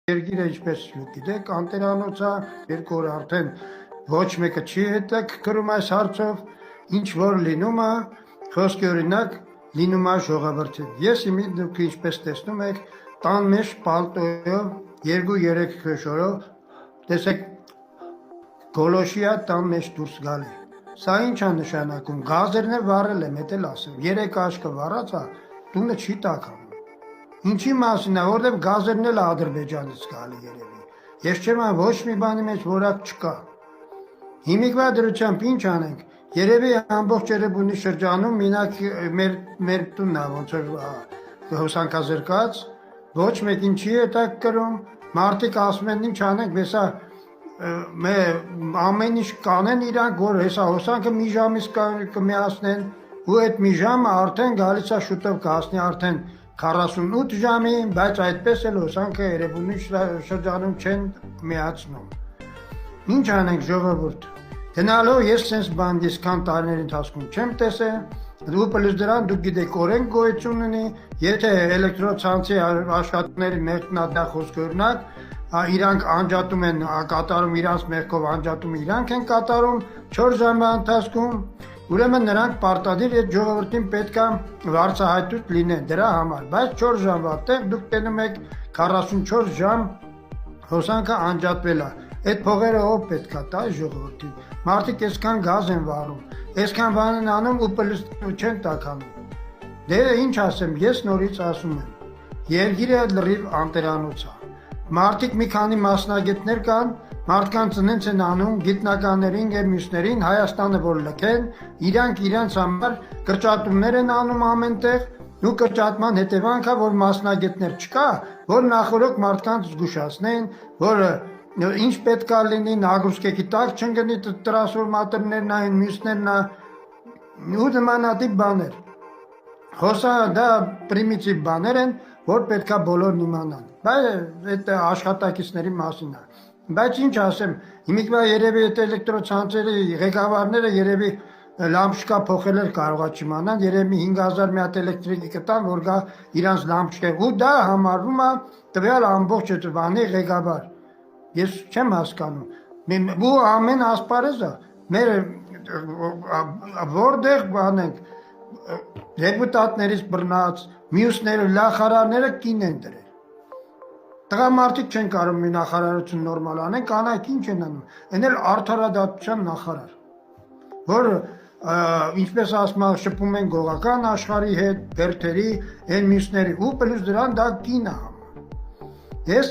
Երգիրը ինչպես գիտեք, անտերանոց է, երկու օր արդեն ոչ մեկը չի հետաքրքրում այս հարցով, ինչ որ լինում է, խոսքի օրինակ լինում է ժողովրդին։ Ես դուք ինչպես տեսնում եք, տան մեջ պալտոյով 2-3 շորով, տեսեք, գոլոշի է տան մեջ դուրս գալի։ Սա ինչ է նշանակում, գազերն է վառել եմ, էդ էլ ասեմ, 3 աշկը վառած է, տունը չի տաքանում։ Ինչի մասին է, որտեղ գազերն էլ Ադրբեջանից գալի երևի։ Ես չեմ ոչ մի բանի մեջ որակ չկա։ Հիմիկվա դրությամբ ինչ անենք, երևի ամբողջ Երևանի շրջանում մենակ մեր տունն է ոնց որ հոսանքազրկած, ոչ մեկին չի հետաքրքրում, մարդիկ ասում են ինչ անենք, հեսա ամեն ինչ կանեն իրանք, որ հեսա հոսանքը մի ժամից կմիացնեն, ու այդ մի ժամը արդեն գալիս է շուտով կհասնի արդեն 48 ժամի, բայց այդպես էլ հոսանքը Երևանի շրջանում չեն միացնում։ Ինչ անենք ժողովուրդ։ Գնալով ես sense բան այսքան տարիների ընթացքում չեմ տեսել, դու պլյուս դրան դուք գիտեք օրենք գոյություն ունի, եթե էլեկտրոցանցի աշխատողների մեկնադահ խոսք օրինակ, իրանք անջատում են կատարում իրանց մեղքով անջատում իրանք են կատարում 4 ժամվա ընթացքում, ուրեմն նրանք պարտադիր այդ ժողովրդին պետք է վարձահայտույց լինեն դրա համար, բայց 4 ժամվա տեղ դուք տենում եք 44 ժամ հոսանքը անջատվել է, այդ փողերը ով պետք է տա ժողովրդին, մարդիկ այսքան գազ են վառում, այսքան բան են անում ու պլյուս չեն տաքանում, դե ինչ ասեմ, ես նորից ասում եմ, երգիրը լրիվ անտերանոց է, մարդիկ մի քանի մասնագետներ կան, մարդկանց ընենց են անում, գիտնականներին և մյուսներին Հայաստանը որ լքեն, իրանք իրանց համար կրճատումներ են անում ամենտեղ, ու կրճատման հետևանքը, որ մասնագետներ չկա, որ նախորոք մարդկանց զգուշացնեն, որ ինչ պետք է լինի, նագրուսկեքի տակ չընկնի տրասֆորմատորներն այն մյուսներն ու նմանատիպ բաներ։ Հոսա դա պրիմիտիվ բաներ են, որ պետք է բոլորն իմանան, բայց այդ աշխատակիցների մասին է։ Բայց ինչ ասեմ, հիմիկվա երևի այդ էլեկտրոցանցերի ղեկավարները երևի լամպշկա փոխել էր կարողա չիմանան, երևի 5000 մի հատ էլեկտրիկի կտան, որ գա իրանց լամպշկա, ու դա համարվում է տվյալ ամբողջ բանի ղեկավար։ Ես չեմ հասկանում։ Ու ամեն ասպարեզը մեր որտեղ բանենք դեպուտատներից բռնած, մյուսները նախարարները կին են դրել։ Տղամարդիկ չեն կարող մի նախարարություն նորմալ անեն, կանայք ինչ են անում, են էլ արդարադատության նախարար, որ ինչպես ասում են շփում են գողական աշխարհի հետ, բերթերի, այն մյուսների, ու պլյուս դրան դա կին է։ Ես